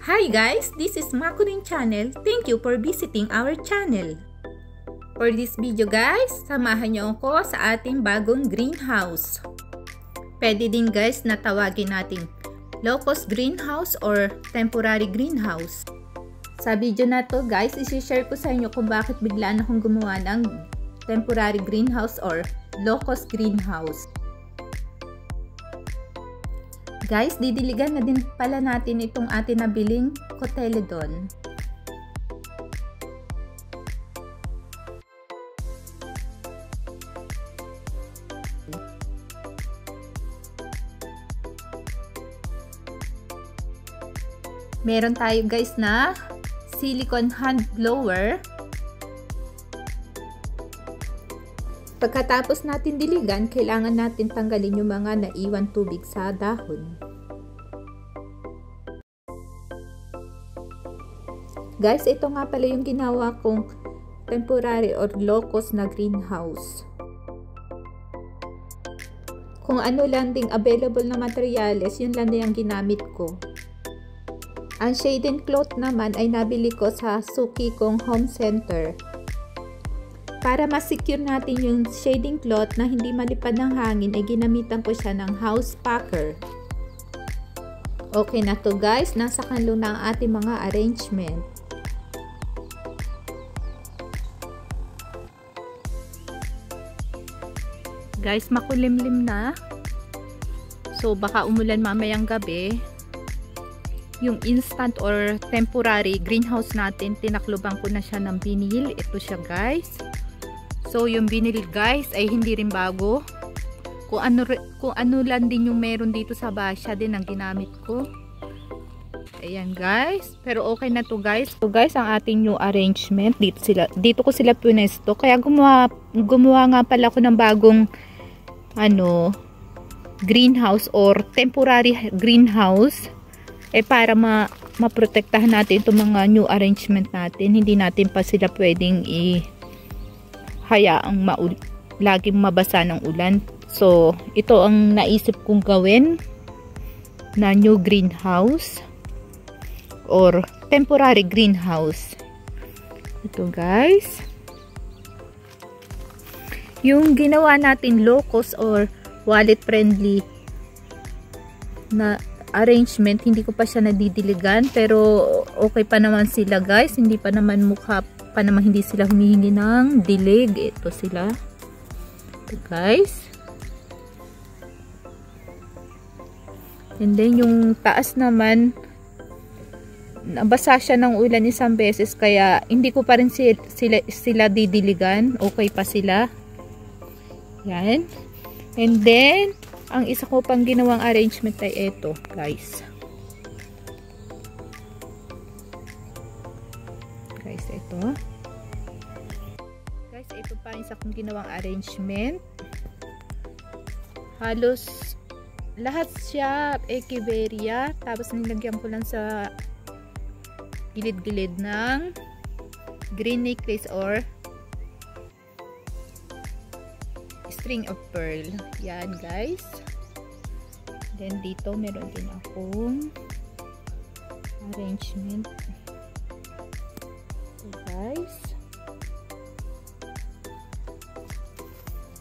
Hi guys, this is Makurin channel. Thank you for visiting our channel. For this video guys, samahan niyo ako sa ating bagong greenhouse. Pwede din guys na tawagin natin low-cost greenhouse or temporary greenhouse. Sa video na to guys, isi-share ko sa inyo kung bakit biglaan akong gumawa ng temporary greenhouse or low-cost greenhouse. Guys, didiligan na din pala natin itong atin nabiling Cotyledon. Meron tayo guys na silicone hand blower. Pagkatapos natin diligan, kailangan natin tanggalin yung mga naiwan tubig sa dahon. Guys, ito nga pala yung ginawa kong temporary or low-cost na greenhouse. Kung ano lang ding available na materials, yun lang din ang ginamit ko. Ang shading cloth naman ay nabili ko sa suki kong home center. Para ma-secure natin yung shading cloth na hindi malipad ng hangin, ay ginamitan ko siya ng house packer. Okay na to guys, nasa kanlo na ang ating mga arrangement. Guys, makulimlim na. So baka umulan mamayang gabi. Yung instant or temporary greenhouse natin, tinakloban ko na siya ng vinyl. Ito siya guys. So yung vinyl guys ay hindi rin bago. Kung ano lang din yung meron dito sa bahay, siya din ang ginamit ko. Ayan guys. Pero okay na to guys. So guys, ang ating new arrangement. Dito ko sila punesto. Kaya gumawa nga pala ako ng bagong greenhouse or temporary greenhouse. Para maprotektahan natin itong mga new arrangement natin. Hindi natin pa sila pwedeng hayaang laging mabasa ng ulan. So, ito ang naisip kong gawin na new greenhouse or temporary greenhouse. Ito guys. Yung ginawa natin low-cost or wallet-friendly na arrangement, hindi ko pa siya nadidiligan, pero okay pa naman sila guys. Hindi pa naman hindi sila humihingi ng dilig. Ito sila. Ito guys. And then yung taas naman, nabasa siya ng ulan isang beses, kaya hindi ko pa rin sila didiligan. Okay pa sila. Yan. And then ang isa ko pang ginawang arrangement ay ito guys. Guys, ito. Guys, ito pa isa kong ginawang arrangement. Halos lahat siya echeveria. Tapos nilagyan ko lang sa gilid-gilid ng green necklace or string of pearl. Yan guys. Then dito meron din akong arrangement. So guys.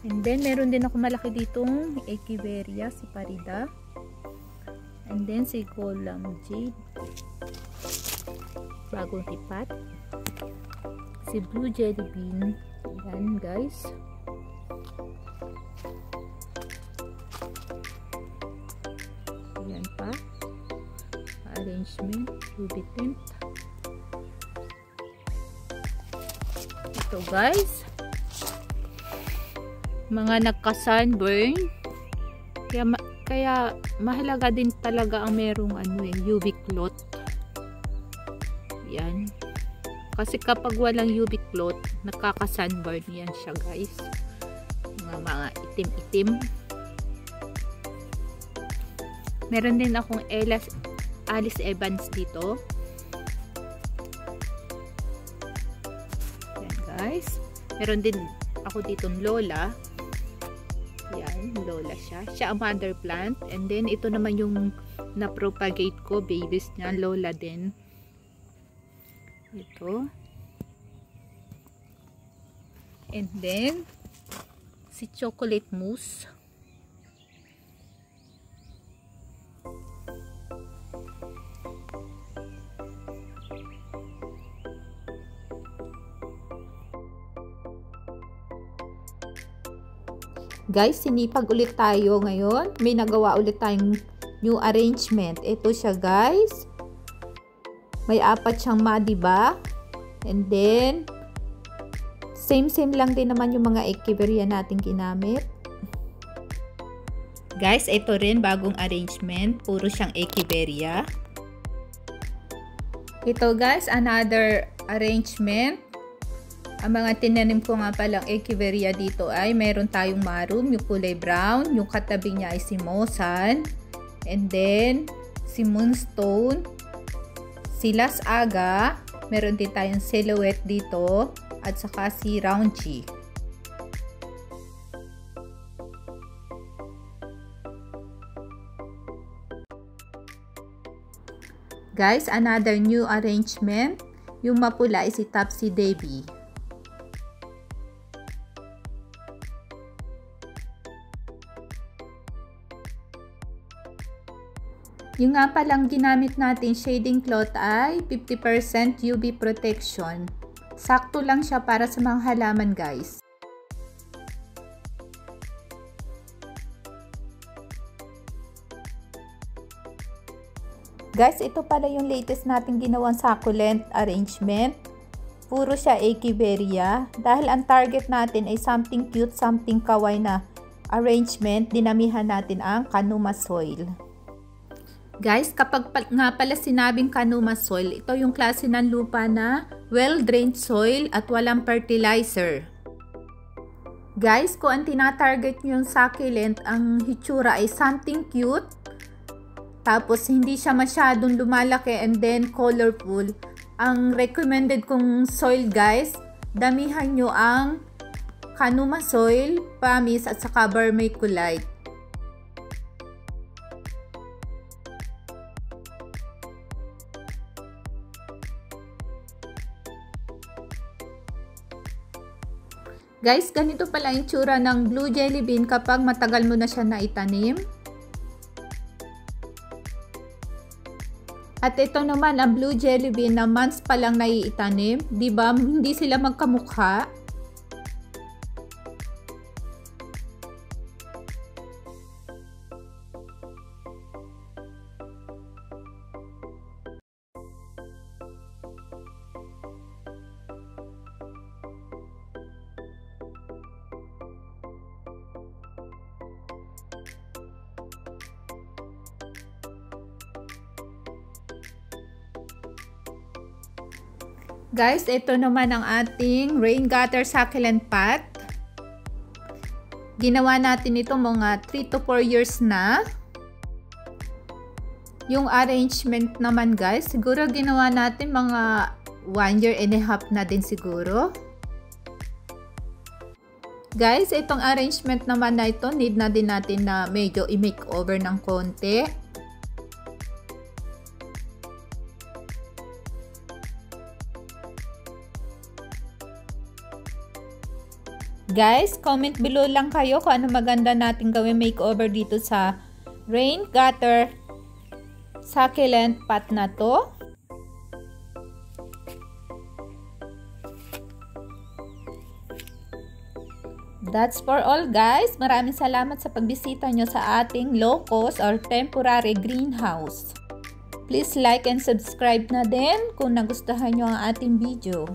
And then meron din ako malaki ditong echeveria, si Parida. And then si Golem Jade. Bagong tipat. Si Blue Jelly Bean. Yan guys. Yan pa. Arrangement. Ruby tint. Ito guys. Mga nagka-sunburn. Kaya mahalaga din talaga ang merong UV cloth. Yan. Kasi kapag walang UV cloth, nakaka-sunburn yan siya guys. Mga itim-itim. Meron din akong Alice Evans dito. Yan guys. Meron din ako ditong Lola. Yan, lola siya. Siya ang mother plant. And then, ito naman yung na-propagate ko. Babies niya, lola din. Ito. And then, si chocolate mousse. Guys, sinipag ulit tayo ngayon. May nagawa ulit tayong new arrangement. Ito siya, guys. May 4 siyang diba? And then, same lang din naman yung mga echeveria natin ginamit. Guys, ito rin bagong arrangement. Puro siyang echeveria. Ito, guys, another arrangement. Ang mga tinanim ko nga palang echeveria dito ay mayroon tayong marum, yung kulay brown, yung katabi niya ay si mosan, and then si moonstone, si las aga, meron din tayong silhouette dito, at saka si raunchy. Guys, another new arrangement, yung mapula ay si Topsy Davy. Yung nga palang ginamit natin shading cloth ay 50% UV protection. Sakto lang siya para sa mga halaman, guys. Guys, ito pala yung latest natin ginawang succulent arrangement. Puro siya echeveria. Dahil ang target natin ay something cute, something kawaii na arrangement, dinamihan natin ang Kanuma soil. Guys, kapag nga pala sinabing Kanuma soil, ito yung klase ng lupa na well-drained soil at walang fertilizer. Guys, kung ang tinatarget nyo yung succulent, ang hitsura ay something cute, tapos hindi siya masyadong lumalaki and then colorful, ang recommended kong soil, guys, damihan nyo ang Kanuma soil, pumice at saka vermiculite. Guys, ganito pala yung tsura ng blue jelly bean kapag matagal mo na siya naitanim. At ito naman ang blue jelly bean na months pa lang naiitanim. Diba? Hindi sila magkamukha. Guys, ito naman ang ating rain gutter succulent pot. Ginawa natin ito mga 3 to 4 years na. Yung arrangement naman, guys, siguro ginawa natin mga 1 year and a half na din siguro. Guys, itong arrangement naman na ito, need na din natin na medyo i-makeover ng konti. Guys, comment below lang kayo kung ano maganda natin gawin makeover dito sa rain gutter succulent pot na to. That's for all, guys. Maraming salamat sa pagbisita nyo sa ating low cost or temporary greenhouse. Please like and subscribe na din kung nagustuhan nyo ang ating video.